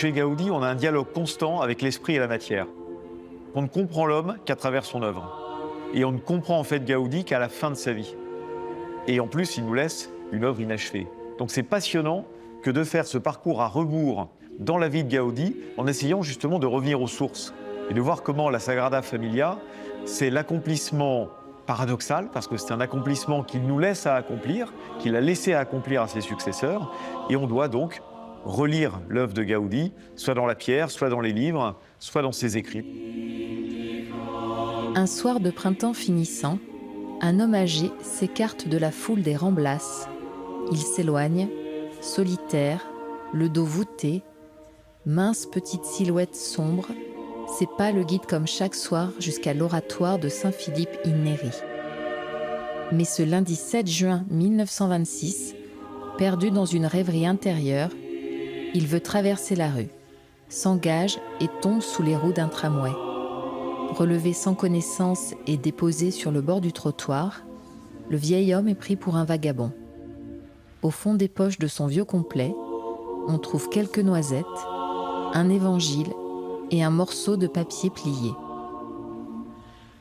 Chez Gaudi, on a un dialogue constant avec l'esprit et la matière. On ne comprend l'homme qu'à travers son œuvre. Et on ne comprend en fait Gaudi qu'à la fin de sa vie. Et en plus, il nous laisse une œuvre inachevée. Donc c'est passionnant que de faire ce parcours à rebours dans la vie de Gaudi, en essayant justement de revenir aux sources et de voir comment la Sagrada Familia, c'est l'accomplissement paradoxal, parce que c'est un accomplissement qu'il nous laisse à accomplir, qu'il a laissé à accomplir à ses successeurs, et on doit donc relire l'œuvre de Gaudi, soit dans la pierre, soit dans les livres, soit dans ses écrits. Un soir de printemps finissant, un homme âgé s'écarte de la foule des Ramblas. Il s'éloigne, solitaire, le dos voûté, mince petite silhouette sombre, ses pas le guident comme chaque soir jusqu'à l'oratoire de Saint-Philippe in Néri. Mais ce lundi 7 juin 1926, perdu dans une rêverie intérieure, il veut traverser la rue, s'engage et tombe sous les roues d'un tramway. Relevé sans connaissance et déposé sur le bord du trottoir, le vieil homme est pris pour un vagabond. Au fond des poches de son vieux complet, on trouve quelques noisettes, un évangile et un morceau de papier plié.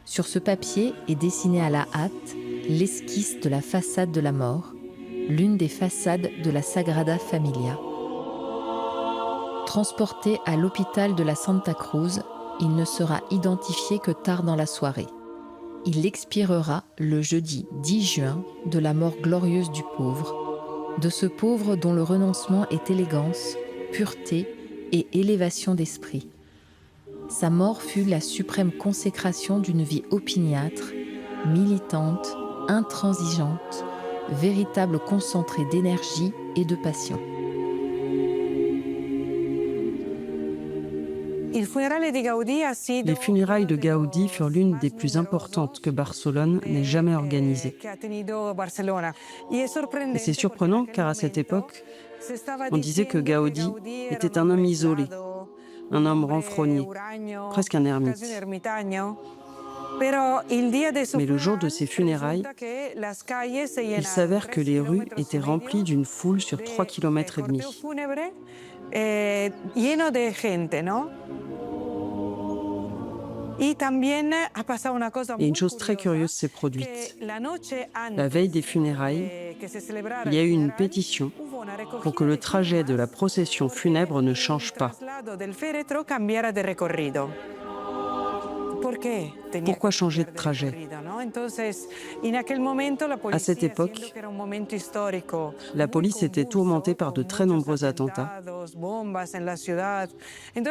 Sur ce papier est dessiné à la hâte l'esquisse de la façade de la mort, l'une des façades de la Sagrada Familia. Transporté à l'hôpital de la Santa Cruz, il ne sera identifié que tard dans la soirée. Il expirera le jeudi 10 juin de la mort glorieuse du pauvre, de ce pauvre dont le renoncement est élégance, pureté et élévation d'esprit. Sa mort fut la suprême consécration d'une vie opiniâtre, militante, intransigeante, véritable concentré d'énergie et de passion. Les funérailles de Gaudi furent l'une des plus importantes que Barcelone n'ait jamais organisées. Et c'est surprenant car à cette époque, on disait que Gaudi était un homme isolé, un homme renfrogné, presque un ermite. Mais le jour de ses funérailles, il s'avère que les rues étaient remplies d'une foule sur 3,5 km. Et une chose très curieuse s'est produite. La veille des funérailles, il y a eu une pétition pour que le trajet de la procession funèbre ne change pas. Pourquoi changer de trajet? À cette époque, la police était tourmentée par de très nombreux attentats.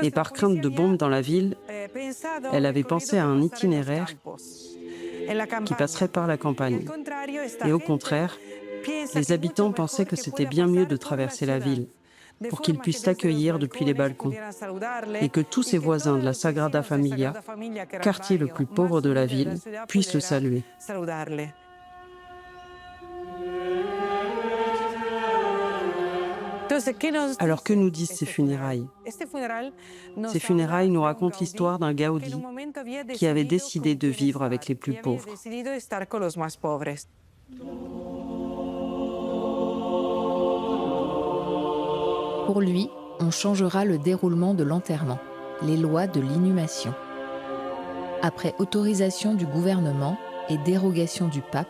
Et par crainte de bombes dans la ville, elle avait pensé à un itinéraire qui passerait par la campagne. Et au contraire, les habitants pensaient que c'était bien mieux de traverser la ville, pour qu'ils puissent l'accueillir depuis les balcons, et que tous ses voisins de la Sagrada Familia, quartier le plus pauvre de la ville, puissent le saluer. Alors que nous disent ces funérailles? Ces funérailles nous racontent l'histoire d'un Gaudi qui avait décidé de vivre avec les plus pauvres. Pour lui, on changera le déroulement de l'enterrement, les lois de l'inhumation. Après autorisation du gouvernement et dérogation du pape,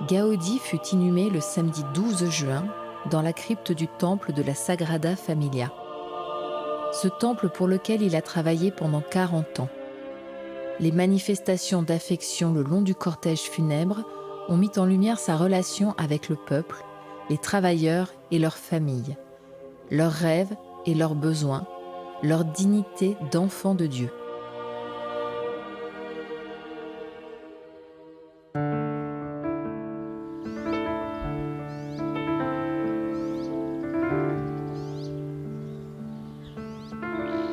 Gaudi fut inhumé le samedi 12 juin dans la crypte du temple de la Sagrada Familia. Ce temple pour lequel il a travaillé pendant 40 ans. Les manifestations d'affection le long du cortège funèbre ont mis en lumière sa relation avec le peuple, les travailleurs et leurs familles, leurs rêves et leurs besoins, leur dignité d'enfant de Dieu.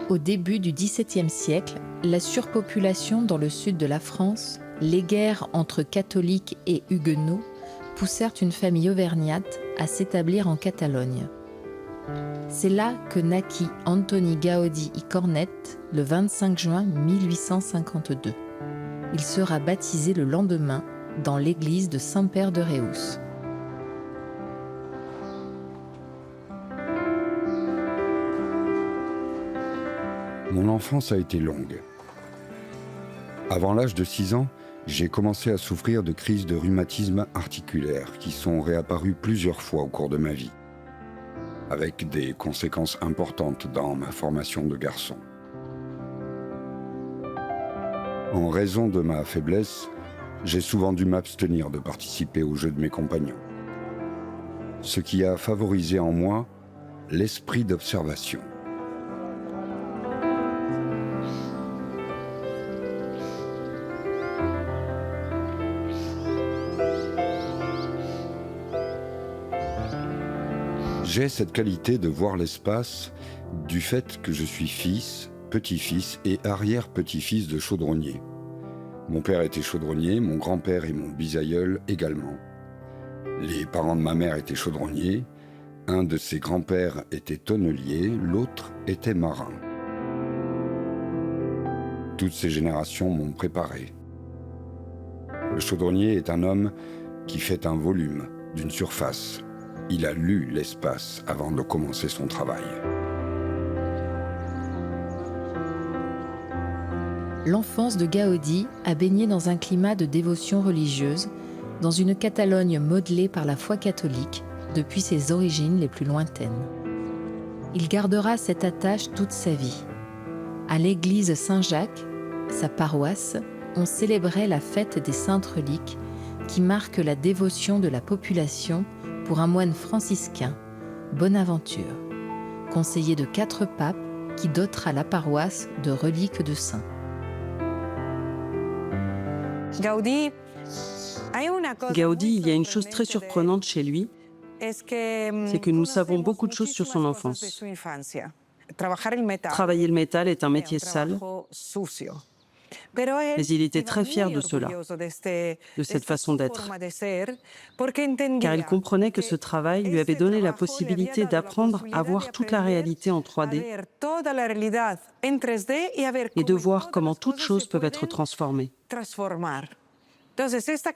Au début du XVIIe siècle, la surpopulation dans le sud de la France, les guerres entre catholiques et huguenots poussèrent une famille auvergnate à s'établir en Catalogne. C'est là que naquit Antoni Gaudi i Cornet le 25 juin 1852. Il sera baptisé le lendemain dans l'église de Saint-Père de Reus. Mon enfance a été longue. Avant l'âge de 6 ans, j'ai commencé à souffrir de crises de rhumatisme articulaire qui sont réapparues plusieurs fois au cours de ma vie, avec des conséquences importantes dans ma formation de garçon. En raison de ma faiblesse, j'ai souvent dû m'abstenir de participer aux jeux de mes compagnons, ce qui a favorisé en moi l'esprit d'observation. J'ai cette qualité de voir l'espace du fait que je suis fils, petit-fils et arrière-petit-fils de chaudronnier. Mon père était chaudronnier, mon grand-père et mon bisaïeul également. Les parents de ma mère étaient chaudronniers, un de ses grands-pères était tonnelier, l'autre était marin. Toutes ces générations m'ont préparé. Le chaudronnier est un homme qui fait un volume d'une surface. Il a lu l'espace avant de commencer son travail. L'enfance de Gaudi a baigné dans un climat de dévotion religieuse, dans une Catalogne modelée par la foi catholique depuis ses origines les plus lointaines. Il gardera cette attache toute sa vie. À l'église Saint-Jacques, sa paroisse, on célébrait la fête des Saintes Reliques qui marque la dévotion de la population pour un moine franciscain, Bonaventure, conseiller de 4 papes qui dotera la paroisse de reliques de saints. Gaudi, il y a une chose très surprenante chez lui, c'est que nous savons beaucoup de choses sur son enfance. Travailler le métal est un métier sale, mais il était très fier de cela, de cette façon d'être, car il comprenait que ce travail lui avait donné la possibilité d'apprendre à voir toute la réalité en 3D et de voir comment toutes choses peuvent être transformées.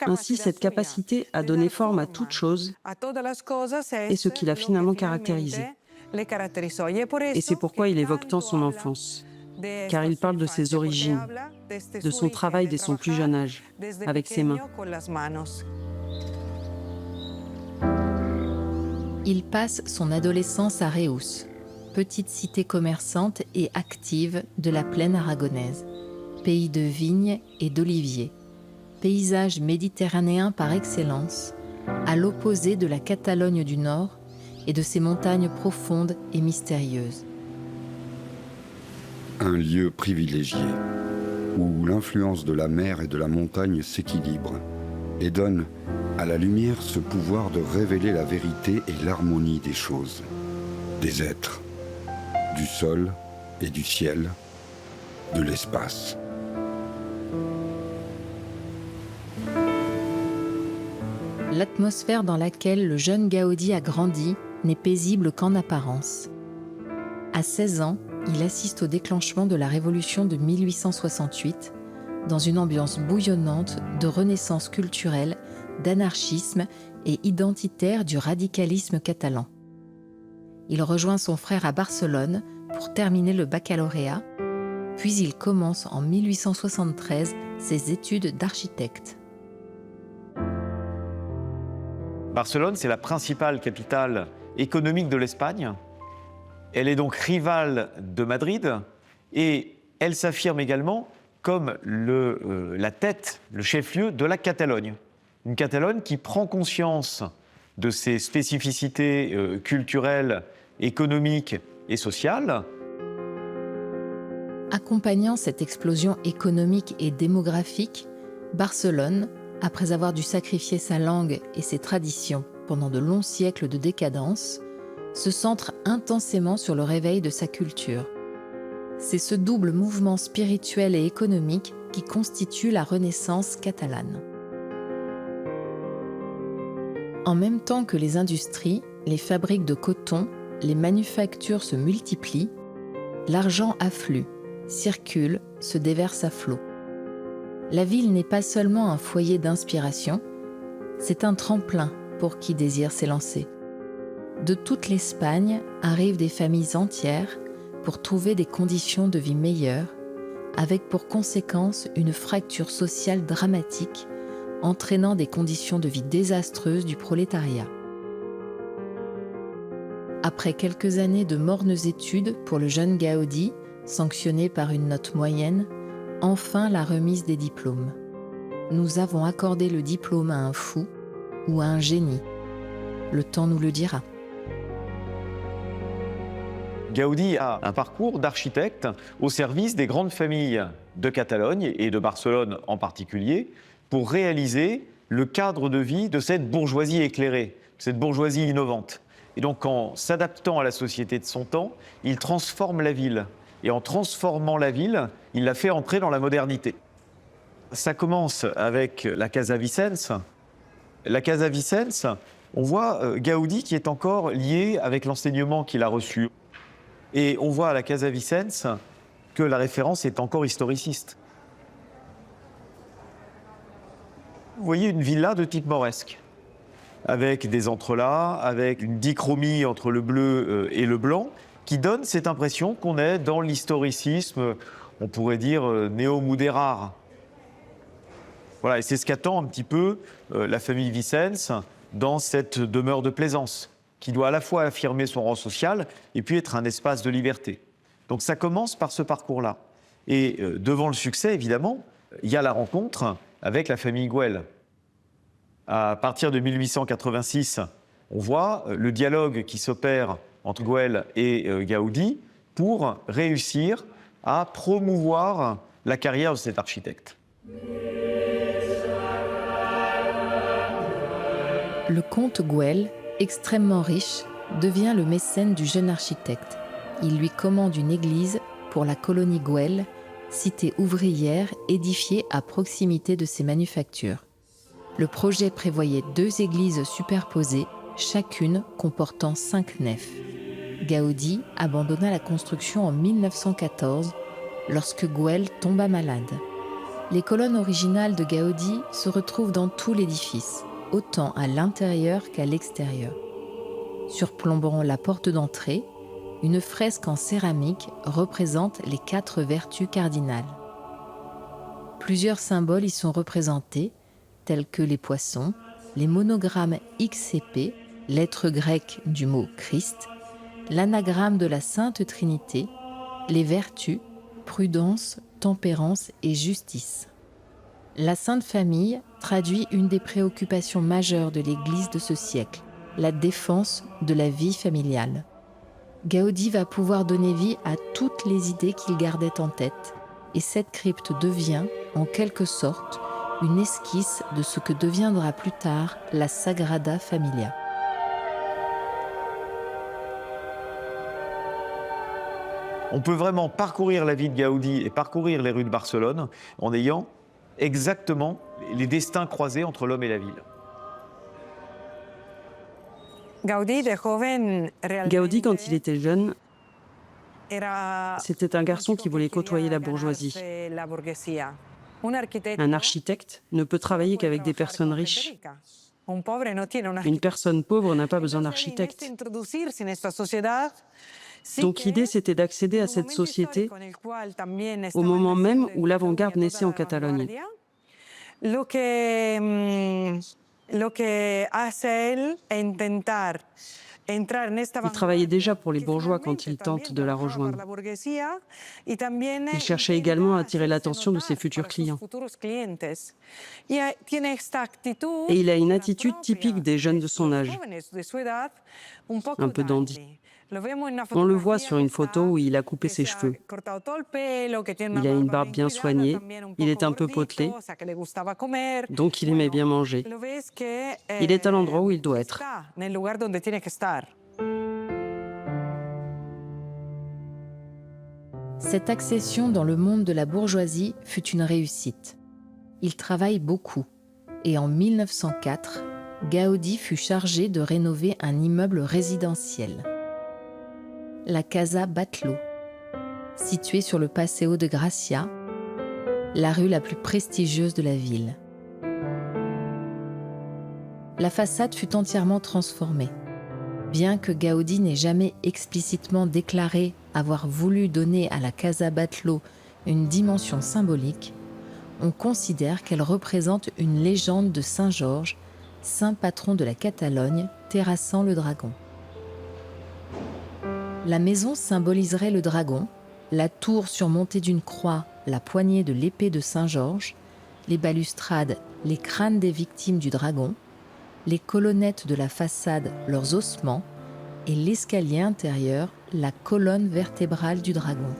Ainsi, cette capacité à donner forme à toute chose est ce qui l'a finalement caractérisé. Et c'est pourquoi il évoque tant son enfance, car il parle de ses origines, de son travail dès son plus jeune âge, avec ses mains. Il passe son adolescence à Reus, petite cité commerçante et active de la plaine aragonaise, pays de vignes et d'oliviers, paysage méditerranéen par excellence, à l'opposé de la Catalogne du Nord et de ses montagnes profondes et mystérieuses. Un lieu privilégié, où l'influence de la mer et de la montagne s'équilibre et donne à la lumière ce pouvoir de révéler la vérité et l'harmonie des choses, des êtres, du sol et du ciel, de l'espace. L'atmosphère dans laquelle le jeune Gaudi a grandi n'est paisible qu'en apparence. À 16 ans, il assiste au déclenchement de la Révolution de 1868, dans une ambiance bouillonnante de renaissance culturelle, d'anarchisme et identitaire du radicalisme catalan. Il rejoint son frère à Barcelone pour terminer le baccalauréat, puis il commence en 1873 ses études d'architecte. Barcelone, c'est la principale capitale économique de l'Espagne. Elle est donc rivale de Madrid et elle s'affirme également comme la tête, le chef-lieu de la Catalogne. Une Catalogne qui prend conscience de ses spécificités culturelles, économiques et sociales. Accompagnant cette explosion économique et démographique, Barcelone, après avoir dû sacrifier sa langue et ses traditions pendant de longs siècles de décadence, se centre intensément sur le réveil de sa culture. C'est ce double mouvement spirituel et économique qui constitue la Renaissance catalane. En même temps que les industries, les fabriques de coton, les manufactures se multiplient, l'argent afflue, circule, se déverse à flot. La ville n'est pas seulement un foyer d'inspiration, c'est un tremplin pour qui désire s'élancer. De toute l'Espagne arrivent des familles entières, pour trouver des conditions de vie meilleures, avec pour conséquence une fracture sociale dramatique, entraînant des conditions de vie désastreuses du prolétariat. Après quelques années de mornes études pour le jeune Gaudi, sanctionné par une note moyenne, enfin la remise des diplômes. Nous avons accordé le diplôme à un fou ou à un génie. Le temps nous le dira. Gaudi a un parcours d'architecte au service des grandes familles de Catalogne et de Barcelone en particulier pour réaliser le cadre de vie de cette bourgeoisie éclairée, cette bourgeoisie innovante. Et donc en s'adaptant à la société de son temps, il transforme la ville. Et en transformant la ville, il l'a fait entrer dans la modernité. Ça commence avec la Casa Vicens. La Casa Vicens, on voit Gaudi qui est encore lié avec l'enseignement qu'il a reçu. Et on voit à la Casa Vicens que la référence est encore historiciste. Vous voyez une villa de type mauresque, avec des entrelacs, avec une dichromie entre le bleu et le blanc, qui donne cette impression qu'on est dans l'historicisme, on pourrait dire néo-Mudérar. Voilà, et c'est ce qu'attend un petit peu la famille Vicens dans cette demeure de plaisance, qui doit à la fois affirmer son rang social et puis être un espace de liberté. Donc ça commence par ce parcours-là. Et devant le succès, évidemment, il y a la rencontre avec la famille Güell. À partir de 1886, on voit le dialogue qui s'opère entre Güell et Gaudi pour réussir à promouvoir la carrière de cet architecte. Le comte Güell, extrêmement riche, devient le mécène du jeune architecte. Il lui commande une église pour la colonie Güell, cité ouvrière édifiée à proximité de ses manufactures. Le projet prévoyait 2 églises superposées, chacune comportant 5 nefs. Gaudi abandonna la construction en 1914, lorsque Güell tomba malade. Les colonnes originales de Gaudi se retrouvent dans tout l'édifice, autant à l'intérieur qu'à l'extérieur. Surplombant la porte d'entrée, une fresque en céramique représente les 4 vertus cardinales. Plusieurs symboles y sont représentés, tels que les poissons, les monogrammes X et P, lettres grecques du mot Christ, l'anagramme de la Sainte Trinité, les vertus, prudence, tempérance et justice. La Sainte Famille traduit une des préoccupations majeures de l'Église de ce siècle, la défense de la vie familiale. Gaudi va pouvoir donner vie à toutes les idées qu'il gardait en tête, et cette crypte devient, en quelque sorte, une esquisse de ce que deviendra plus tard la Sagrada Familia. On peut vraiment parcourir la vie de Gaudi et parcourir les rues de Barcelone en ayant exactement les destins croisés entre l'homme et la ville. Gaudi, quand il était jeune, c'était un garçon qui voulait côtoyer la bourgeoisie. Un architecte ne peut travailler qu'avec des personnes riches. Une personne pauvre n'a pas besoin d'architecte. Donc l'idée, c'était d'accéder à cette société au moment même où l'avant-garde naissait en Catalogne. Il travaillait déjà pour les bourgeois quand il tente de la rejoindre. Il cherchait également à attirer l'attention de ses futurs clients. Et il a une attitude typique des jeunes de son âge, un peu dandy. On le voit sur une photo où il a coupé ses cheveux. Il a une barbe bien soignée, il est un peu potelé, donc il aimait bien manger. Il est à l'endroit où il doit être. Cette accession dans le monde de la bourgeoisie fut une réussite. Il travaille beaucoup et en 1904, Gaudi fut chargé de rénover un immeuble résidentiel. La Casa Batlló, située sur le Paseo de Gracia, la rue la plus prestigieuse de la ville. La façade fut entièrement transformée. Bien que Gaudí n'ait jamais explicitement déclaré avoir voulu donner à la Casa Batlló une dimension symbolique, on considère qu'elle représente une légende de Saint Georges, saint patron de la Catalogne, terrassant le dragon. La maison symboliserait le dragon, la tour surmontée d'une croix, la poignée de l'épée de Saint Georges, les balustrades, les crânes des victimes du dragon, les colonnettes de la façade, leurs ossements, et l'escalier intérieur, la colonne vertébrale du dragon.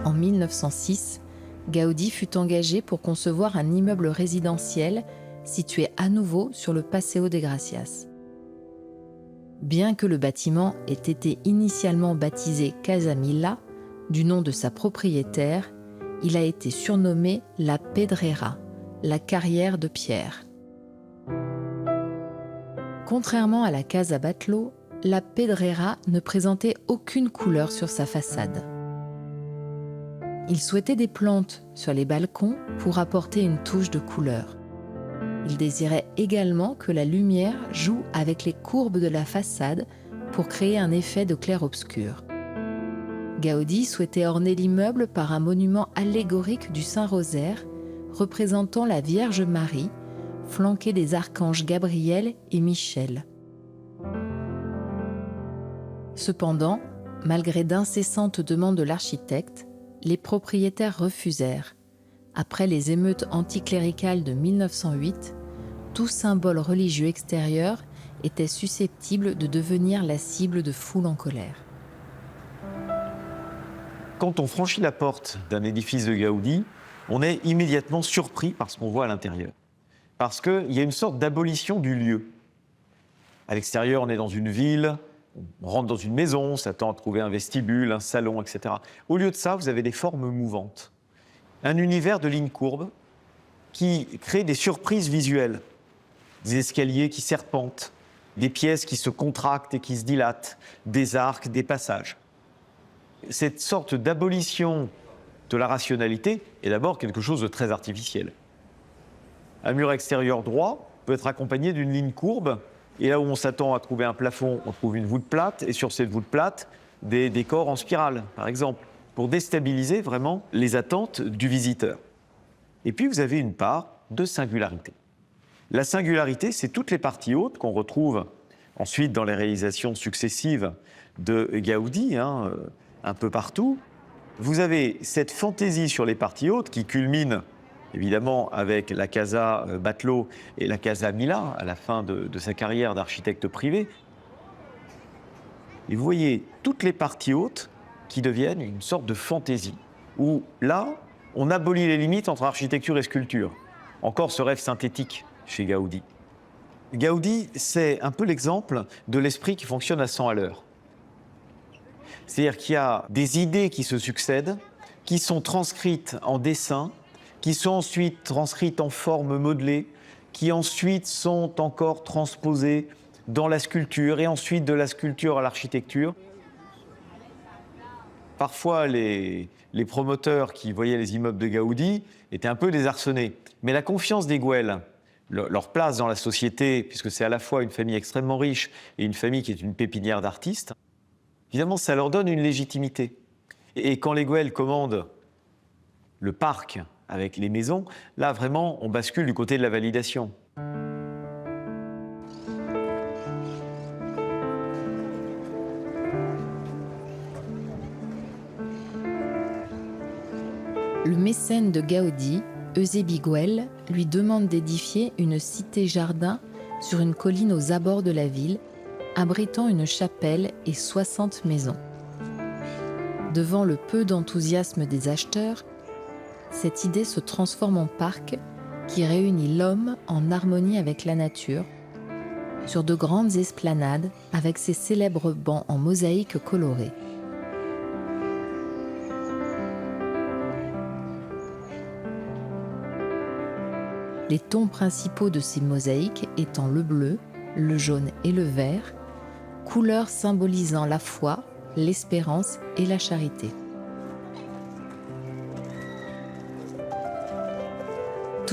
En 1906, Gaudí fut engagé pour concevoir un immeuble résidentiel situé à nouveau sur le Paseo de Gracias. Bien que le bâtiment ait été initialement baptisé Casa Milá, du nom de sa propriétaire, il a été surnommé la Pedrera, la carrière de pierre. Contrairement à la Casa Batlló, la Pedrera ne présentait aucune couleur sur sa façade. Il souhaitait des plantes sur les balcons pour apporter une touche de couleur. Il désirait également que la lumière joue avec les courbes de la façade pour créer un effet de clair-obscur. Gaudí souhaitait orner l'immeuble par un monument allégorique du Saint-Rosaire représentant la Vierge Marie, flanquée des archanges Gabriel et Michel. Cependant, malgré d'incessantes demandes de l'architecte, les propriétaires refusèrent. Après les émeutes anticléricales de 1908, tout symbole religieux extérieur était susceptible de devenir la cible de foules en colère. Quand on franchit la porte d'un édifice de Gaudí, on est immédiatement surpris par ce qu'on voit à l'intérieur. Parce qu'il y a une sorte d'abolition du lieu. À l'extérieur, on est dans une ville, on rentre dans une maison, on s'attend à trouver un vestibule, un salon, etc. Au lieu de ça, vous avez des formes mouvantes. Un univers de lignes courbes qui crée des surprises visuelles. Des escaliers qui serpentent, des pièces qui se contractent et qui se dilatent, des arcs, des passages. Cette sorte d'abolition de la rationalité est d'abord quelque chose de très artificiel. Un mur extérieur droit peut être accompagné d'une ligne courbe, et là où on s'attend à trouver un plafond, on trouve une voûte plate, et sur cette voûte plate, des décors en spirale, par exemple, pour déstabiliser vraiment les attentes du visiteur. Et puis vous avez une part de singularité. La singularité, c'est toutes les parties hautes qu'on retrouve ensuite dans les réalisations successives de Gaudí, un peu partout. Vous avez cette fantaisie sur les parties hautes qui culmine évidemment avec la Casa Batlló et la Casa Milá à la fin de sa carrière d'architecte privé. Et vous voyez toutes les parties hautes qui deviennent une sorte de fantaisie, où là, on abolit les limites entre architecture et sculpture. Encore ce rêve synthétique chez Gaudí. Gaudí, c'est un peu l'exemple de l'esprit qui fonctionne à 100 à l'heure. C'est-à-dire qu'il y a des idées qui se succèdent, qui sont transcrites en dessin, qui sont ensuite transcrites en forme modelée, qui ensuite sont encore transposées dans la sculpture, et ensuite de la sculpture à l'architecture. Parfois, les promoteurs qui voyaient les immeubles de Gaudí étaient un peu désarçonnés. Mais la confiance des Güell, leur place dans la société, puisque c'est à la fois une famille extrêmement riche et une famille qui est une pépinière d'artistes, évidemment, ça leur donne une légitimité. Et quand les Güell commandent le parc avec les maisons, là, vraiment, on bascule du côté de la validation. Le mécène de Gaudí, Eusebi Güell, lui demande d'édifier une cité-jardin sur une colline aux abords de la ville, abritant une chapelle et 60 maisons. Devant le peu d'enthousiasme des acheteurs, cette idée se transforme en parc qui réunit l'homme en harmonie avec la nature, sur de grandes esplanades avec ses célèbres bancs en mosaïque colorée. Les tons principaux de ces mosaïques étant le bleu, le jaune et le vert, couleurs symbolisant la foi, l'espérance et la charité.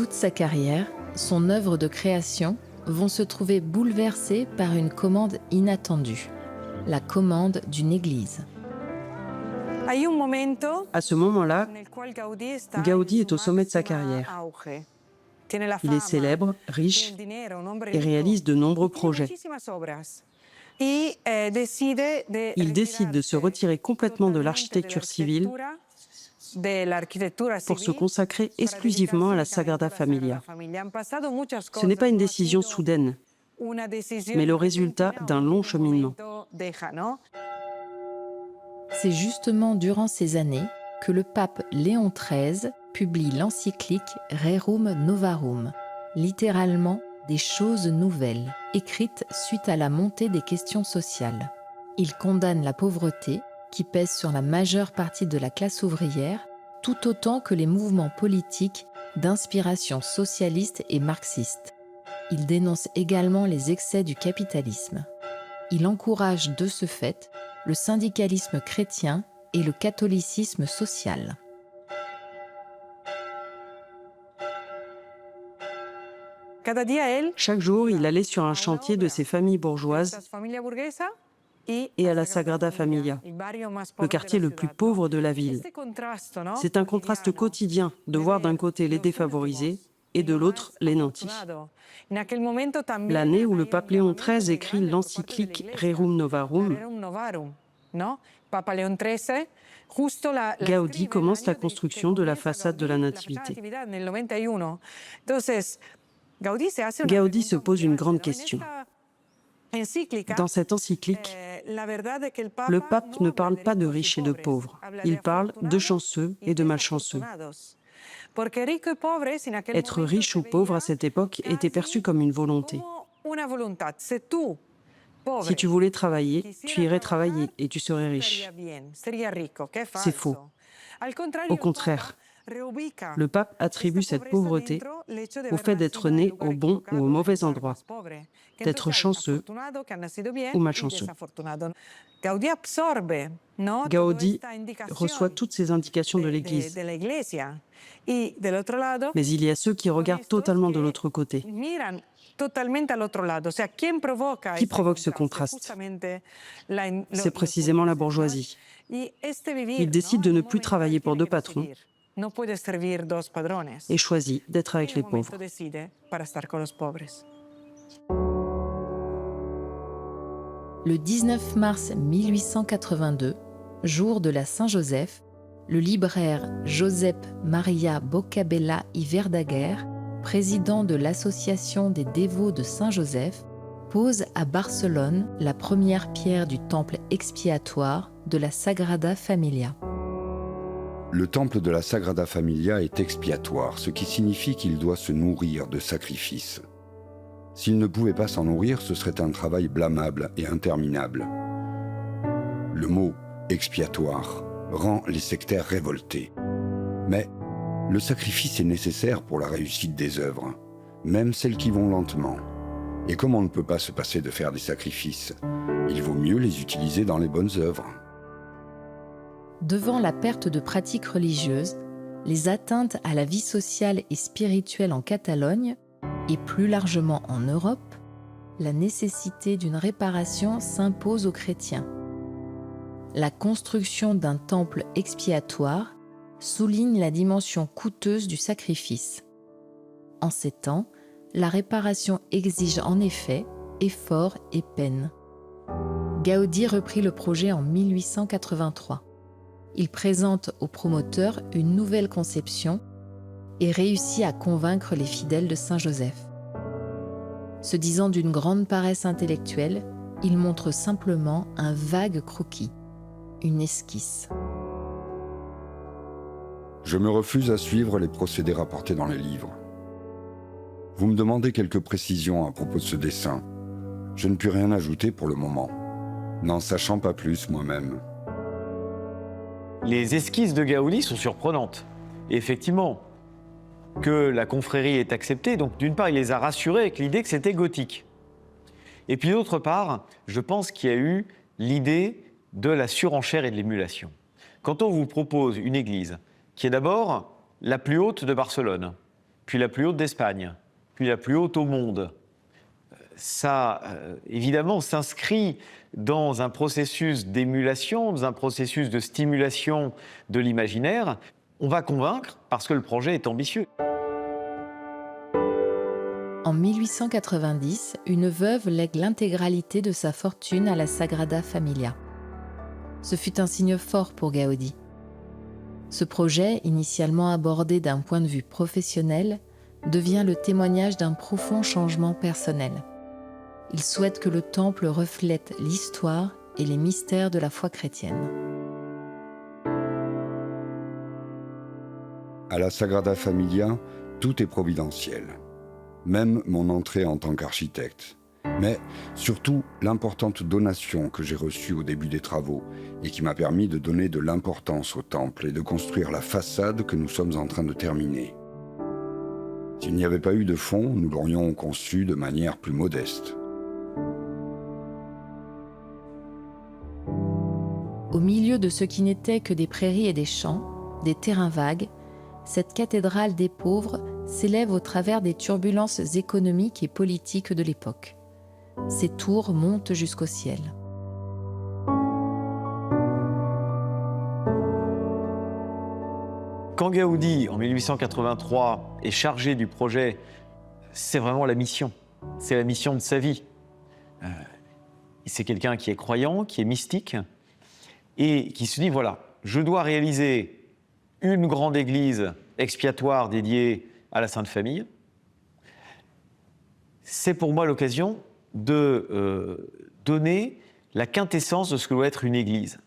Toute sa carrière, son œuvre de création vont se trouver bouleversées par une commande inattendue, la commande d'une église. À ce moment-là, Gaudí est au sommet de sa carrière. Il est célèbre, riche et réalise de nombreux projets. Il décide de se retirer complètement de l'architecture civile pour se consacrer exclusivement à la Sagrada Familia. Ce n'est pas une décision soudaine, mais le résultat d'un long cheminement. C'est justement durant ces années que le pape Léon XIII publie l'encyclique Rerum Novarum, littéralement des choses nouvelles, écrite suite à la montée des questions sociales. Il condamne la pauvreté qui pèse sur la majeure partie de la classe ouvrière, tout autant que les mouvements politiques d'inspiration socialiste et marxiste. Il dénonce également les excès du capitalisme. Il encourage de ce fait le syndicalisme chrétien et le catholicisme social. Chaque jour, il allait sur un chantier de ces familles bourgeoises et à la Sagrada Familia, le quartier le plus pauvre de la ville. C'est un contraste quotidien de voir d'un côté les défavorisés et de l'autre les nantis. L'année où le pape Léon XIII écrit l'encyclique Rerum Novarum, Gaudí commence la construction de la façade de la Nativité. Gaudí se pose une grande question. Dans cette encyclique, le pape ne parle pas de riches et de pauvres. Il parle de chanceux et de malchanceux. Être riche ou pauvre à cette époque était perçu comme une volonté. Si tu voulais travailler, tu irais travailler et tu serais riche. C'est faux. Au contraire, le pape attribue cette pauvreté au fait d'être né au bon ou au mauvais endroit, d'être chanceux ou malchanceux. Gaudí reçoit toutes ces indications de l'Église. Mais il y a ceux qui regardent totalement de l'autre côté. Qui provoque ce contraste? C'est précisément la bourgeoisie. Il décide de ne plus travailler pour deux patrons et choisit d'être avec les pauvres. Le 19 mars 1882, jour de la Saint-Joseph, le libraire Josep Maria Boccabella i Verdaguer, président de l'Association des dévots de Saint-Joseph, pose à Barcelone la première pierre du temple expiatoire de la Sagrada Familia. Le temple de la Sagrada Familia est expiatoire, ce qui signifie qu'il doit se nourrir de sacrifices. S'il ne pouvait pas s'en nourrir, ce serait un travail blâmable et interminable. Le mot « expiatoire » rend les sectaires révoltés. Mais le sacrifice est nécessaire pour la réussite des œuvres, même celles qui vont lentement. Et comme on ne peut pas se passer de faire des sacrifices, il vaut mieux les utiliser dans les bonnes œuvres. Devant la perte de pratiques religieuses, les atteintes à la vie sociale et spirituelle en Catalogne, et plus largement en Europe, la nécessité d'une réparation s'impose aux chrétiens. La construction d'un temple expiatoire souligne la dimension coûteuse du sacrifice. En ces temps, la réparation exige en effet effort et peine. Gaudí reprit le projet en 1883. Il présente aux promoteurs une nouvelle conception et réussit à convaincre les fidèles de Saint-Joseph. Se disant d'une grande paresse intellectuelle, il montre simplement un vague croquis, une esquisse. Je me refuse à suivre les procédés rapportés dans les livres. Vous me demandez quelques précisions à propos de ce dessin. Je ne puis rien ajouter pour le moment, n'en sachant pas plus moi-même. Les esquisses de Gaudí sont surprenantes. Et effectivement, que la confrérie ait accepté, donc d'une part, il les a rassurés avec l'idée que c'était gothique. Et puis d'autre part, je pense qu'il y a eu l'idée de la surenchère et de l'émulation. Quand on vous propose une église qui est d'abord la plus haute de Barcelone, puis la plus haute d'Espagne, puis la plus haute au monde. Ça, évidemment, s'inscrit dans un processus d'émulation, dans un processus de stimulation de l'imaginaire. On va convaincre parce que le projet est ambitieux. En 1890, une veuve lègue l'intégralité de sa fortune à la Sagrada Familia. Ce fut un signe fort pour Gaudí. Ce projet, initialement abordé d'un point de vue professionnel, devient le témoignage d'un profond changement personnel. Il souhaite que le temple reflète l'histoire et les mystères de la foi chrétienne. À la Sagrada Familia, tout est providentiel. Même mon entrée en tant qu'architecte. Mais surtout l'importante donation que j'ai reçue au début des travaux et qui m'a permis de donner de l'importance au temple et de construire la façade que nous sommes en train de terminer. S'il n'y avait pas eu de fonds, nous l'aurions conçu de manière plus modeste. Au milieu de ce qui n'était que des prairies et des champs, des terrains vagues, cette cathédrale des pauvres s'élève au travers des turbulences économiques et politiques de l'époque. Ses tours montent jusqu'au ciel. Quand Gaudí, en 1883, est chargé du projet, c'est vraiment la mission. C'est la mission de sa vie. C'est quelqu'un qui est croyant, qui est mystique, et qui se dit, voilà, je dois réaliser une grande église expiatoire dédiée à la Sainte Famille. C'est pour moi l'occasion de donner la quintessence de ce que doit être une église.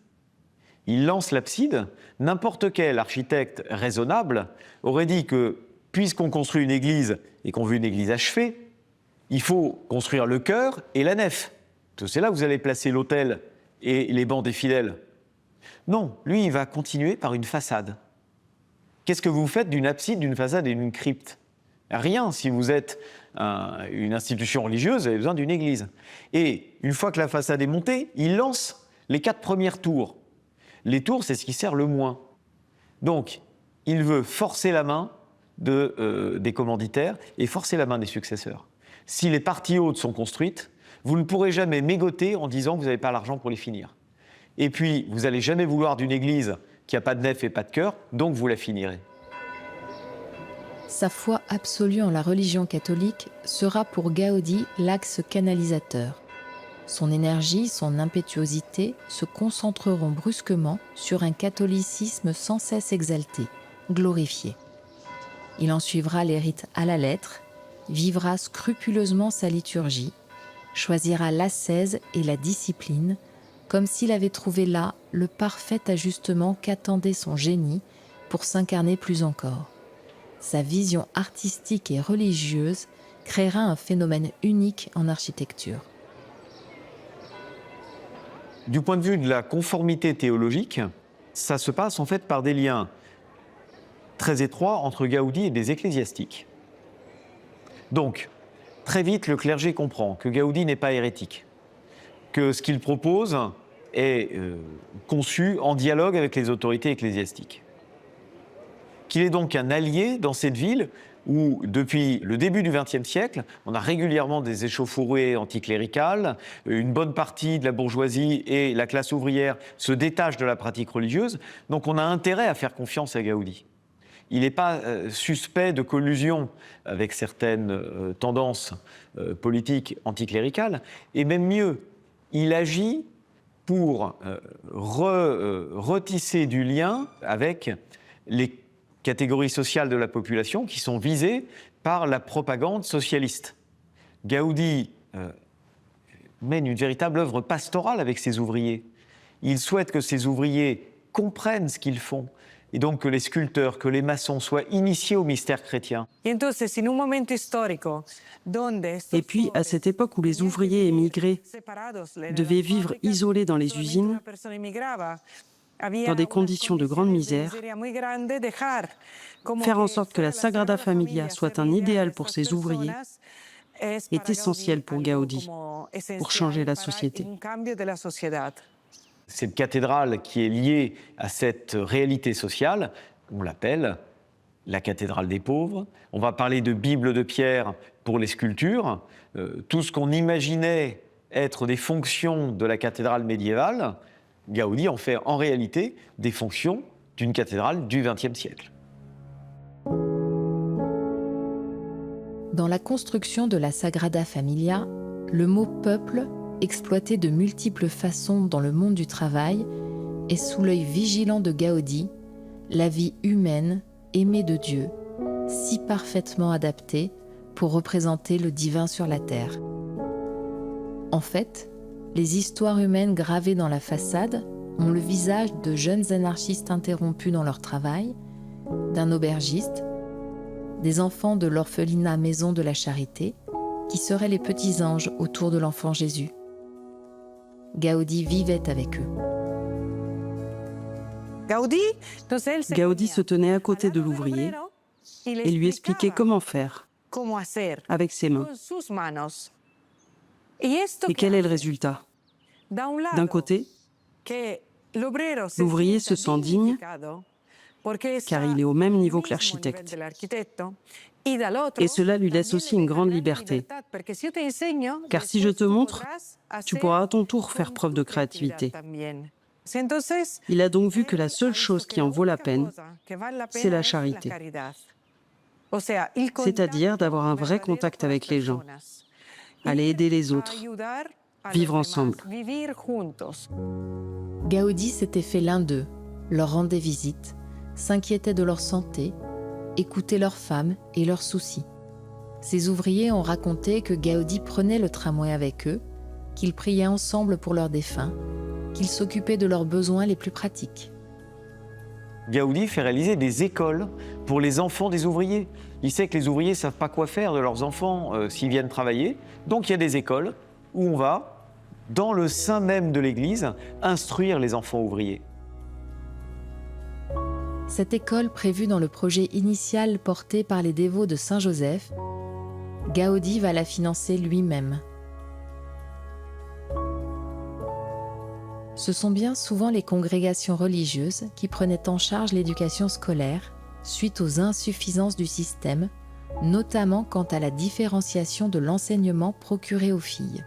Il lance l'abside. N'importe quel architecte raisonnable aurait dit que, puisqu'on construit une église et qu'on veut une église achevée, il faut construire le chœur et la nef. C'est là où vous allez placer l'autel et les bancs des fidèles. Non, lui, il va continuer par une façade. Qu'est-ce que vous faites d'une abside, d'une façade et d'une crypte ? Rien. Si vous êtes une institution religieuse, vous avez besoin d'une église. Et une fois que la façade est montée, il lance les 4 premières tours. Les tours, c'est ce qui sert le moins. Donc, il veut forcer la main des commanditaires et forcer la main des successeurs. Si les parties hautes sont construites, vous ne pourrez jamais mégoter en disant que vous n'avez pas l'argent pour les finir. Et puis, vous n'allez jamais vouloir d'une église qui n'a pas de nef et pas de chœur, donc vous la finirez. Sa foi absolue en la religion catholique sera pour Gaudí l'axe canalisateur. Son énergie, son impétuosité se concentreront brusquement sur un catholicisme sans cesse exalté, glorifié. Il en suivra les rites à la lettre, vivra scrupuleusement sa liturgie, choisira l'ascèse et la discipline, comme s'il avait trouvé là le parfait ajustement qu'attendait son génie pour s'incarner plus encore. Sa vision artistique et religieuse créera un phénomène unique en architecture. Du point de vue de la conformité théologique, ça se passe en fait par des liens très étroits entre Gaudí et des ecclésiastiques. Donc, très vite, le clergé comprend que Gaudí n'est pas hérétique, que ce qu'il propose est conçu en dialogue avec les autorités ecclésiastiques, qu'il est donc un allié dans cette ville où, depuis le début du XXe siècle, on a régulièrement des échauffourées anticléricales, une bonne partie de la bourgeoisie et la classe ouvrière se détachent de la pratique religieuse, donc on a intérêt à faire confiance à Gaudí. Il n'est pas suspect de collusion avec certaines tendances politiques anticléricales, et même mieux, il agit pour retisser du lien avec les catégories sociales de la population qui sont visées par la propagande socialiste. Gaudí mène une véritable œuvre pastorale avec ses ouvriers. Il souhaite que ces ouvriers comprennent ce qu'ils font, et donc que les sculpteurs, que les maçons soient initiés au mystère chrétien. Et puis, à cette époque où les ouvriers émigrés devaient vivre isolés dans les usines, dans des conditions de grande misère, faire en sorte que la Sagrada Familia soit un idéal pour ces ouvriers est essentiel pour Gaudí, pour changer la société. Cette cathédrale qui est liée à cette réalité sociale, on l'appelle la cathédrale des pauvres, on va parler de Bible de pierre pour les sculptures, tout ce qu'on imaginait être des fonctions de la cathédrale médiévale, Gaudi en fait en réalité des fonctions d'une cathédrale du XXe siècle. Dans la construction de la Sagrada Familia, le mot « peuple », exploité de multiples façons dans le monde du travail, est sous l'œil vigilant de Gaudi, la vie humaine, aimée de Dieu, si parfaitement adaptée pour représenter le divin sur la terre. En fait, les histoires humaines gravées dans la façade ont le visage de jeunes anarchistes interrompus dans leur travail, d'un aubergiste, des enfants de l'orphelinat Maison de la Charité, qui seraient les petits anges autour de l'enfant Jésus. Gaudi vivait avec eux. Gaudi se tenait à côté de l'ouvrier et lui expliquait comment faire avec ses mains. Et quel est le résultat? D'un côté, l'ouvrier se sent digne car il est au même niveau que l'architecte. Et cela lui laisse aussi une grande liberté. Car si je te montre, tu pourras à ton tour faire preuve de créativité. Il a donc vu que la seule chose qui en vaut la peine, c'est la charité. C'est-à-dire d'avoir un vrai contact avec les gens, aller aider les autres, vivre ensemble. Gaudi s'était fait l'un d'eux, leur rendait visite, s'inquiétait de leur santé, écoutait leurs femmes et leurs soucis. Ces ouvriers ont raconté que Gaudi prenait le tramway avec eux, qu'ils priaient ensemble pour leurs défunts, qu'ils s'occupaient de leurs besoins les plus pratiques. Gaudi fait réaliser des écoles pour les enfants des ouvriers. Il sait que les ouvriers ne savent pas quoi faire de leurs enfants s'ils viennent travailler. Donc il y a des écoles où on va, dans le sein même de l'Église, instruire les enfants ouvriers. Cette école prévue dans le projet initial porté par les dévots de Saint-Joseph, Gaudi va la financer lui-même. Ce sont bien souvent les congrégations religieuses qui prenaient en charge l'éducation scolaire suite aux insuffisances du système, notamment quant à la différenciation de l'enseignement procuré aux filles.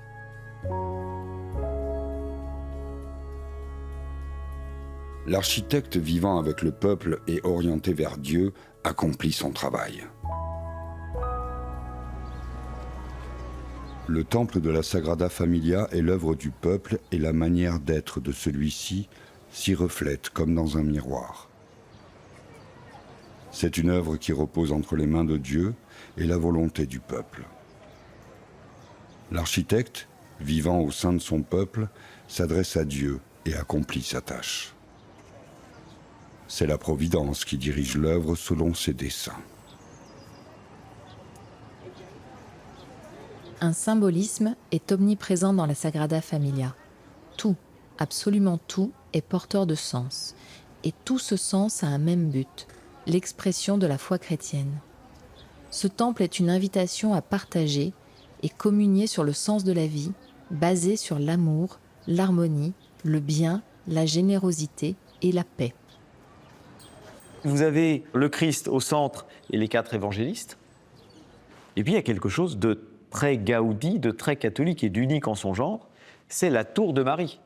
L'architecte vivant avec le peuple et orienté vers Dieu accomplit son travail. Le temple de la Sagrada Familia est l'œuvre du peuple et la manière d'être de celui-ci s'y reflète comme dans un miroir. C'est une œuvre qui repose entre les mains de Dieu et la volonté du peuple. L'architecte, vivant au sein de son peuple, s'adresse à Dieu et accomplit sa tâche. C'est la Providence qui dirige l'œuvre selon ses desseins. Un symbolisme est omniprésent dans la Sagrada Familia. Tout, absolument tout, est porteur de sens. Et tout ce sens a un même but, l'expression de la foi chrétienne. Ce temple est une invitation à partager et communier sur le sens de la vie, basé sur l'amour, l'harmonie, le bien, la générosité et la paix. Vous avez le Christ au centre et les 4 évangélistes. Et puis il y a quelque chose de très Gaudi, de très catholique et d'unique en son genre, c'est la tour de Marie.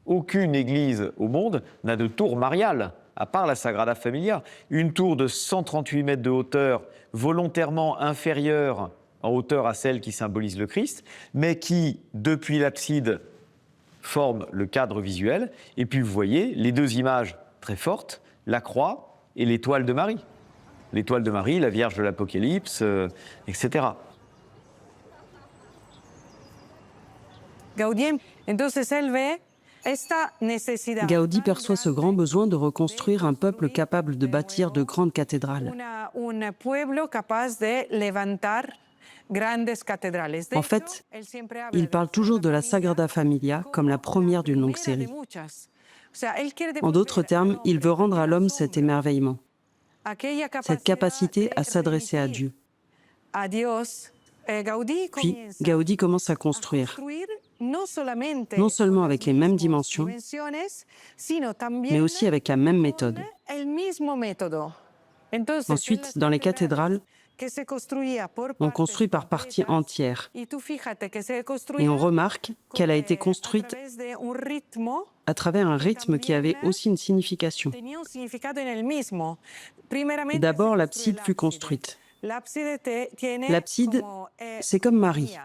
Aucune église au monde n'a de tour mariale, à part la Sagrada Familia. Une tour de 138 mètres de hauteur, volontairement inférieure en hauteur à celle qui symbolise le Christ, mais qui, depuis l'abside, forme le cadre visuel. Et puis vous voyez les 2 images très fortes, la croix et l'étoile de Marie. L'étoile de Marie, la Vierge de l'Apocalypse, etc. Gaudi perçoit ce grand besoin de reconstruire un peuple capable de bâtir de grandes cathédrales. En fait, il parle toujours de la Sagrada Familia comme la première d'une longue série. En d'autres termes, il veut rendre à l'homme cet émerveillement, cette capacité à s'adresser à Dieu. Puis, Gaudi commence à construire, non seulement avec les mêmes dimensions, mais aussi avec la même méthode. Ensuite, dans les cathédrales, on construit par parties entières. Et on remarque qu'elle a été construite à travers un rythme qui avait aussi une signification. D'abord, l'abside fut construite. L'abside, c'est comme Marie,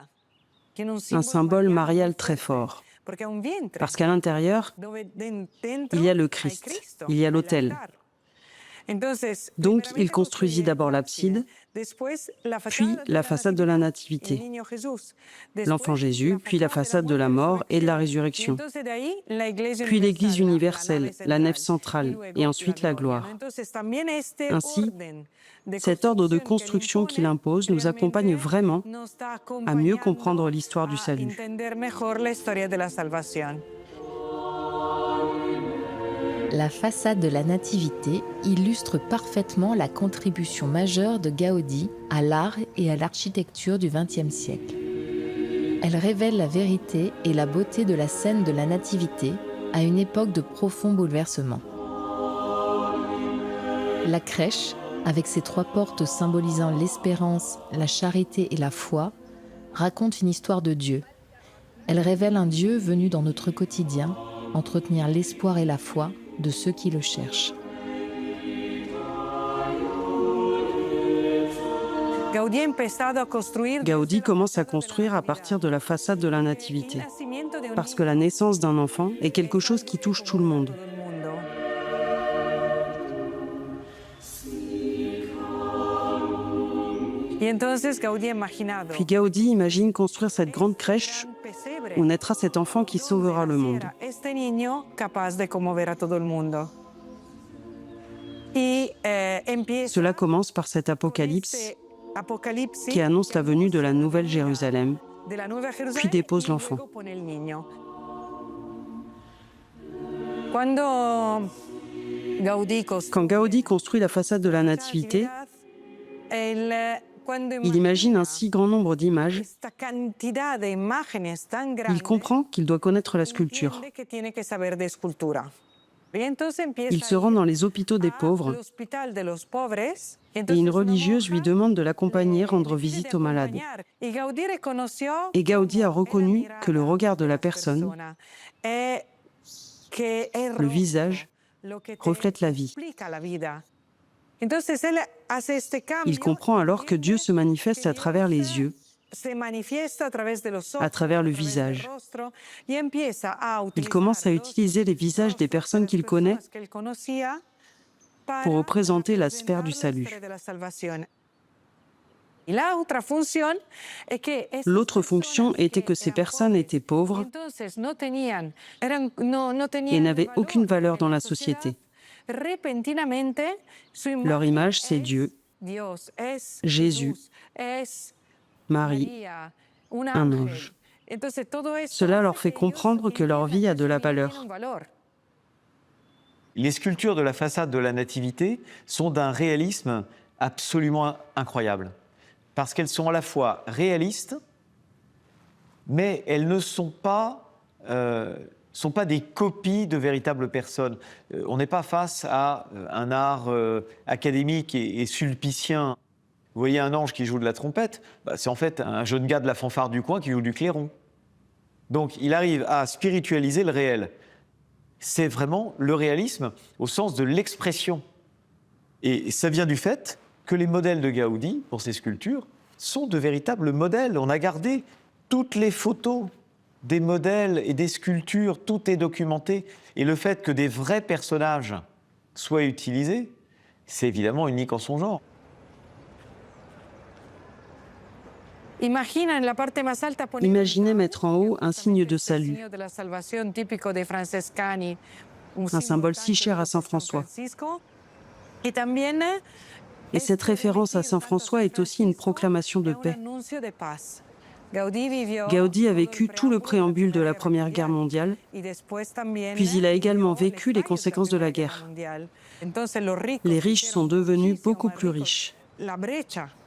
un symbole marial très fort. Parce qu'à l'intérieur, il y a le Christ, il y a l'autel. Donc, il construisit d'abord l'abside, puis la façade de la Nativité, l'enfant Jésus, puis la façade de la mort et de la résurrection, puis l'Église universelle, la nef centrale, et ensuite la gloire. Ainsi, cet ordre de construction qu'il impose nous accompagne vraiment à mieux comprendre l'histoire du salut. La façade de la Nativité illustre parfaitement la contribution majeure de Gaudí à l'art et à l'architecture du XXe siècle. Elle révèle la vérité et la beauté de la scène de la Nativité à une époque de profonds bouleversements. La crèche, avec ses 3 portes symbolisant l'espérance, la charité et la foi, raconte une histoire de Dieu. Elle révèle un Dieu venu dans notre quotidien, entretenir l'espoir et la foi de ceux qui le cherchent. Gaudí commence à construire à partir de la façade de la Nativité, parce que la naissance d'un enfant est quelque chose qui touche tout le monde. Puis Gaudí imagine construire cette grande crèche où naîtra cet enfant qui sauvera le monde. Cela commence par cet apocalypse qui annonce la venue de la Nouvelle Jérusalem, puis dépose l'enfant. Quand Gaudí construit la façade de la Nativité, il imagine un si grand nombre d'images. Il comprend qu'il doit connaître la sculpture. Il se rend dans les hôpitaux des pauvres et une religieuse lui demande de l'accompagner rendre visite aux malades. Et Gaudí a reconnu que le regard de la personne, le visage, reflète la vie. Il comprend alors que Dieu se manifeste à travers les yeux, à travers le visage. Il commence à utiliser les visages des personnes qu'il connaît pour représenter la sphère du salut. L'autre fonction était que ces personnes étaient pauvres et n'avaient aucune valeur dans la société. Leur image, c'est Dieu, Jésus, Marie, un ange. Cela leur fait comprendre que leur vie a de la valeur. Les sculptures de la façade de la Nativité sont d'un réalisme absolument incroyable. Parce qu'elles sont à la fois réalistes, mais elles ne sont pas des copies de véritables personnes. On n'est pas face à un art académique et sulpicien. Vous voyez un ange qui joue de la trompette, c'est en fait un jeune gars de la fanfare du coin qui joue du clairon. Donc il arrive à spiritualiser le réel. C'est vraiment le réalisme au sens de l'expression. Et ça vient du fait que les modèles de Gaudí, pour ces sculptures, sont de véritables modèles. On a gardé toutes les photos des modèles et des sculptures, tout est documenté. Et le fait que des vrais personnages soient utilisés, c'est évidemment unique en son genre. Imaginez mettre en haut un signe de salut, un symbole si cher à Saint François. Et cette référence à Saint François est aussi une proclamation de paix. Gaudí a vécu tout le préambule de la Première Guerre mondiale, puis il a également vécu les conséquences de la guerre. Les riches sont devenus beaucoup plus riches.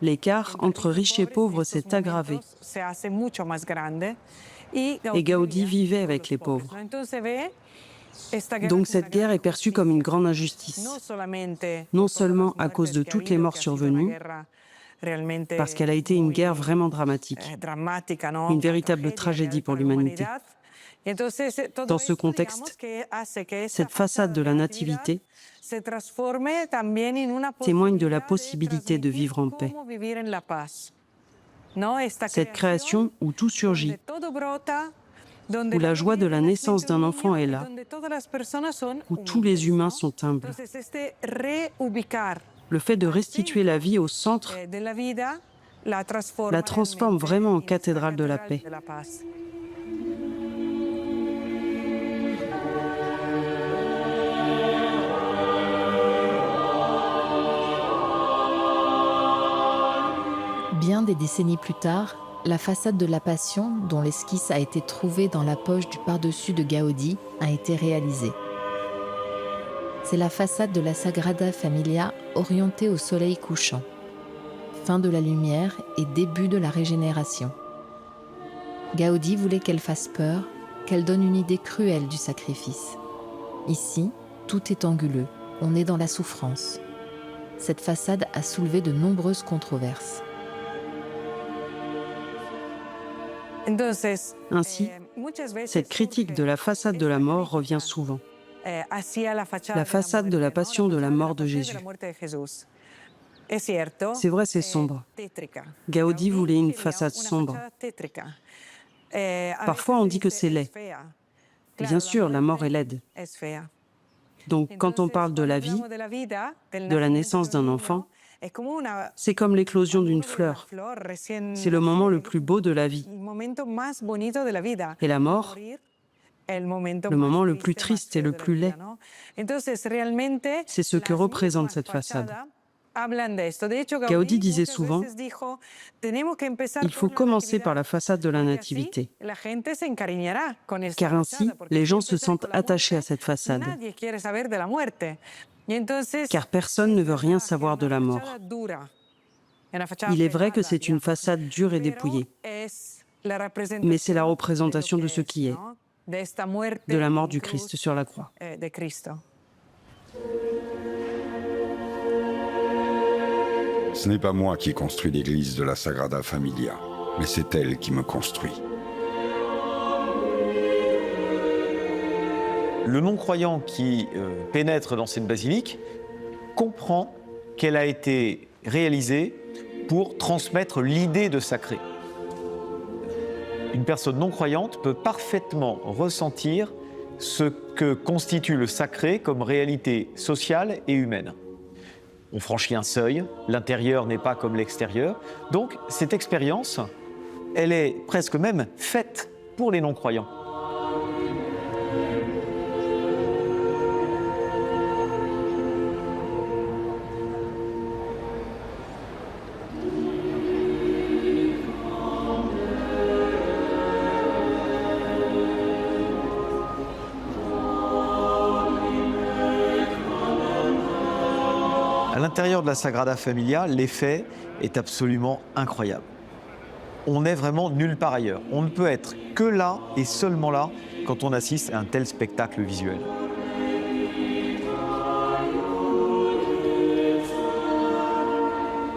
L'écart entre riches et pauvres s'est aggravé. Et Gaudí vivait avec les pauvres. Donc cette guerre est perçue comme une grande injustice, non seulement à cause de toutes les morts survenues, parce qu'elle a été une guerre vraiment dramatique, une véritable tragédie pour l'humanité. Dans ce contexte, cette façade de la nativité témoigne de la possibilité de vivre en paix. Cette création où tout surgit, où la joie de la naissance d'un enfant est là, où tous les humains sont humbles. Le fait de restituer la vie au centre la transforme vraiment en cathédrale de la paix. Bien des décennies plus tard, la façade de la Passion, dont l'esquisse a été trouvée dans la poche du pardessus de Gaudi, a été réalisée. C'est la façade de la Sagrada Familia orientée au soleil couchant. Fin de la lumière et début de la régénération. Gaudi voulait qu'elle fasse peur, qu'elle donne une idée cruelle du sacrifice. Ici, tout est anguleux, on est dans la souffrance. Cette façade a soulevé de nombreuses controverses. Ainsi, cette critique de la façade de la mort revient souvent. La façade de la passion de la mort de Jésus. C'est vrai, c'est sombre. Gaudi voulait une façade sombre. Parfois, on dit que c'est laid. Bien sûr, la mort est laide. Donc, quand on parle de la vie, de la naissance d'un enfant, c'est comme l'éclosion d'une fleur. C'est le moment le plus beau de la vie. Et la mort, le moment le plus triste et le plus laid. C'est ce que représente cette façade. Gaudi disait souvent, il faut commencer par la façade de la nativité, car ainsi, les gens se sentent attachés à cette façade, car personne ne veut rien savoir de la mort. Il est vrai que c'est une façade dure et dépouillée, mais c'est la représentation de ce qui est, de la mort du Christ sur la croix. Ce n'est pas moi qui construis l'église de la Sagrada Familia, mais c'est elle qui me construit. Le non-croyant qui pénètre dans cette basilique comprend qu'elle a été réalisée pour transmettre l'idée de sacré. Une personne non-croyante peut parfaitement ressentir ce que constitue le sacré comme réalité sociale et humaine. On franchit un seuil, l'intérieur n'est pas comme l'extérieur. Donc, cette expérience, elle est presque même faite pour les non-croyants. À l'intérieur de la Sagrada Familia, l'effet est absolument incroyable. On n'est vraiment nulle part ailleurs. On ne peut être que là et seulement là quand on assiste à un tel spectacle visuel.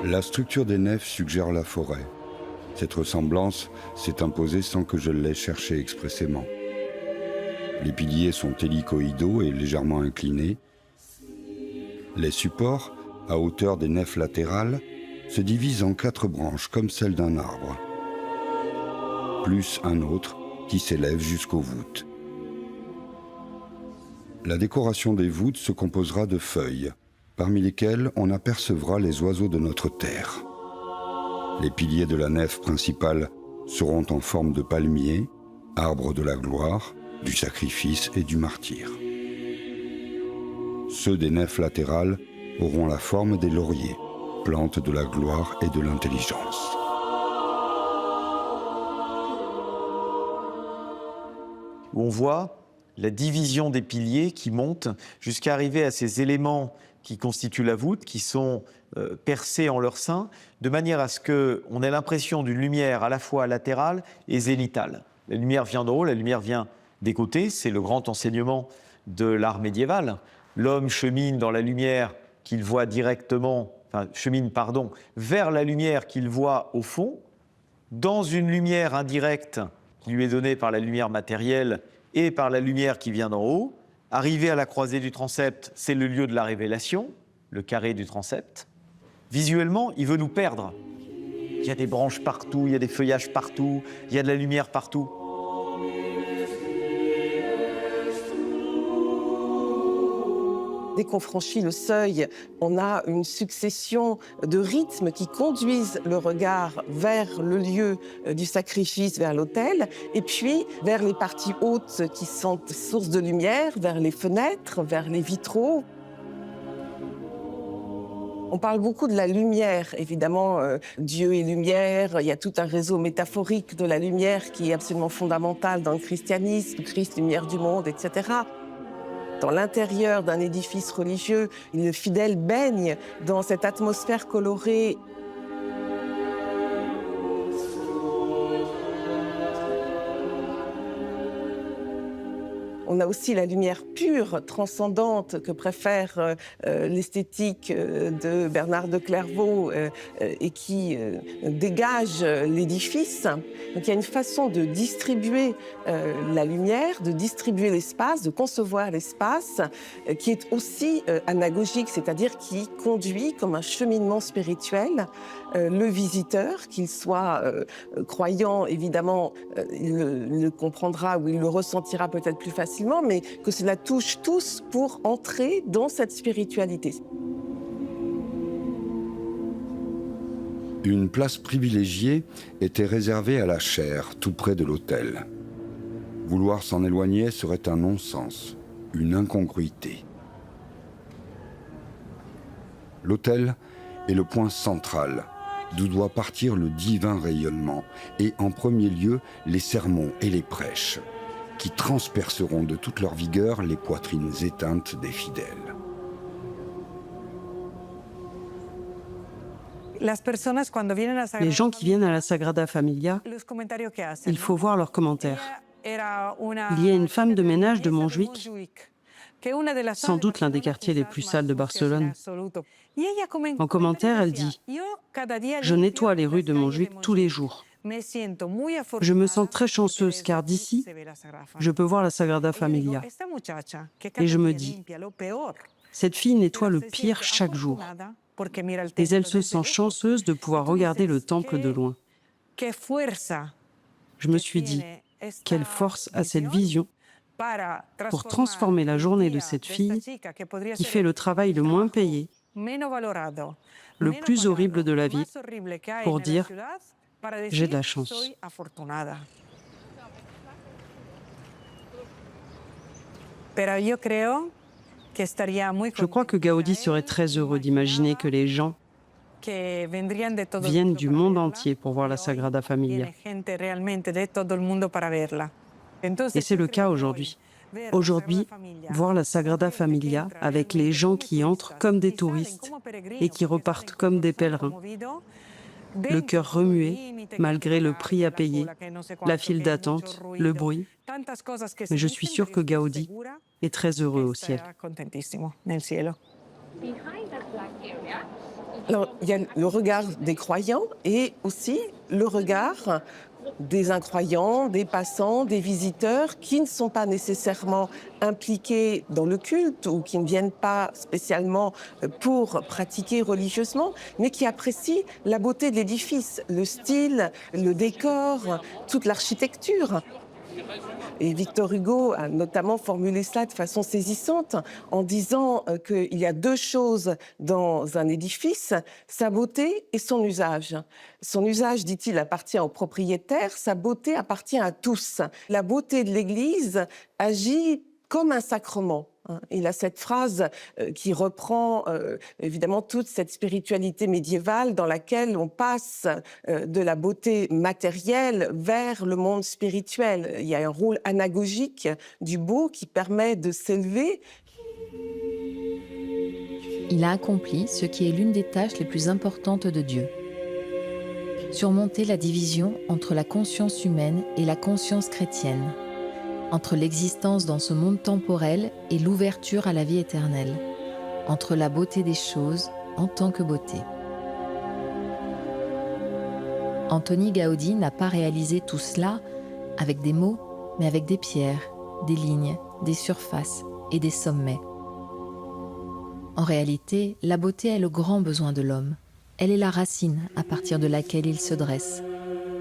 La structure des nefs suggère la forêt. Cette ressemblance s'est imposée sans que je l'aie cherché expressément. Les piliers sont hélicoïdaux et légèrement inclinés. Les supports, à hauteur des nefs latérales, se divisent en 4 branches comme celles d'un arbre, plus un autre qui s'élève jusqu'aux voûtes. La décoration des voûtes se composera de feuilles, parmi lesquelles on apercevra les oiseaux de notre terre. Les piliers de la nef principale seront en forme de palmier, arbre de la gloire, du sacrifice et du martyre. Ceux des nefs latérales auront la forme des lauriers, plantes de la gloire et de l'intelligence. On voit la division des piliers qui montent jusqu'à arriver à ces éléments qui constituent la voûte, qui sont percés en leur sein, de manière à ce qu'on ait l'impression d'une lumière à la fois latérale et zénithale. La lumière vient d'en haut, la lumière vient des côtés, c'est le grand enseignement de l'art médiéval. L'homme chemine dans la lumière qu'il voit directement, vers la lumière qu'il voit au fond, dans une lumière indirecte qui lui est donnée par la lumière matérielle et par la lumière qui vient d'en haut. Arrivé à la croisée du transept, c'est le lieu de la révélation, le carré du transept. Visuellement, il veut nous perdre. Il y a des branches partout, il y a des feuillages partout, il y a de la lumière partout. Dès qu'on franchit le seuil, on a une succession de rythmes qui conduisent le regard vers le lieu du sacrifice, vers l'autel, et puis vers les parties hautes qui sont sources de lumière, vers les fenêtres, vers les vitraux. On parle beaucoup de la lumière, évidemment, Dieu est lumière, il y a tout un réseau métaphorique de la lumière qui est absolument fondamental dans le christianisme, Christ, lumière du monde, etc. Dans l'intérieur d'un édifice religieux, le fidèle baigne dans cette atmosphère colorée. On a aussi la lumière pure, transcendante, que préfère l'esthétique de Bernard de Clairvaux et qui dégage l'édifice. Donc il y a une façon de distribuer la lumière, de distribuer l'espace, de concevoir l'espace, qui est aussi anagogique, c'est-à-dire qui conduit comme un cheminement spirituel le visiteur, qu'il soit croyant, évidemment, il le comprendra ou il le ressentira peut-être plus facilement, mais que cela touche tous pour entrer dans cette spiritualité. Une place privilégiée était réservée à la chaire, tout près de l'autel. Vouloir s'en éloigner serait un non-sens, une incongruité. L'autel est le point central, d'où doit partir le divin rayonnement, et en premier lieu les sermons et les prêches, qui transperceront de toute leur vigueur les poitrines éteintes des fidèles. Les gens qui viennent à la Sagrada Familia, il faut voir leurs commentaires. Il y a une femme de ménage de Montjuïc, sans doute l'un des quartiers les plus sales de Barcelone. En commentaire, elle dit « Je nettoie les rues de Montjuïc tous les jours. Je me sens très chanceuse car d'ici, je peux voir la Sagrada Familia. Et je me dis, cette fille nettoie le pire chaque jour. Et elle se sent chanceuse de pouvoir regarder le temple de loin. Je me suis dit, quelle force a cette vision pour transformer la journée de cette fille qui fait le travail le moins payé, le plus horrible de la ville, pour dire « j'ai de la chance ». Je crois que Gaudí serait très heureux d'imaginer que les gens viennent du monde entier pour voir la Sagrada Familia. Et c'est le cas aujourd'hui. Aujourd'hui, voir la Sagrada Familia avec les gens qui entrent comme des touristes et qui repartent comme des pèlerins, le cœur remué malgré le prix à payer, la file d'attente, le bruit. Mais je suis sûre que Gaudí est très heureux au ciel. Alors, il y a le regard des croyants et aussi le regard des incroyants, des passants, des visiteurs qui ne sont pas nécessairement impliqués dans le culte ou qui ne viennent pas spécialement pour pratiquer religieusement, mais qui apprécient la beauté de l'édifice, le style, le décor, toute l'architecture. Et Victor Hugo a notamment formulé cela de façon saisissante en disant qu'il y a deux choses dans un édifice, sa beauté et son usage. Son usage, dit-il, appartient aux propriétaires, sa beauté appartient à tous. La beauté de l'Église agit comme un sacrement. Il a cette phrase qui reprend évidemment toute cette spiritualité médiévale dans laquelle on passe de la beauté matérielle vers le monde spirituel. Il y a un rôle anagogique du beau qui permet de s'élever. Il a accompli ce qui est l'une des tâches les plus importantes de Dieu. Surmonter la division entre la conscience humaine et la conscience chrétienne. entre l'existence dans ce monde temporel et l'ouverture à la vie éternelle, entre la beauté des choses en tant que beauté. Antoni Gaudí n'a pas réalisé tout cela avec des mots, mais avec des pierres, des lignes, des surfaces et des sommets. En réalité, la beauté est le grand besoin de l'homme. Elle est la racine à partir de laquelle il se dresse,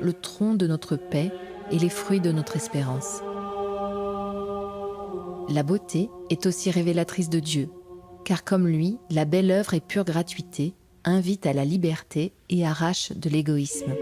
le tronc de notre paix et les fruits de notre espérance. La beauté est aussi révélatrice de Dieu, car comme lui, la belle œuvre et pure gratuité invite à la liberté et arrache de l'égoïsme.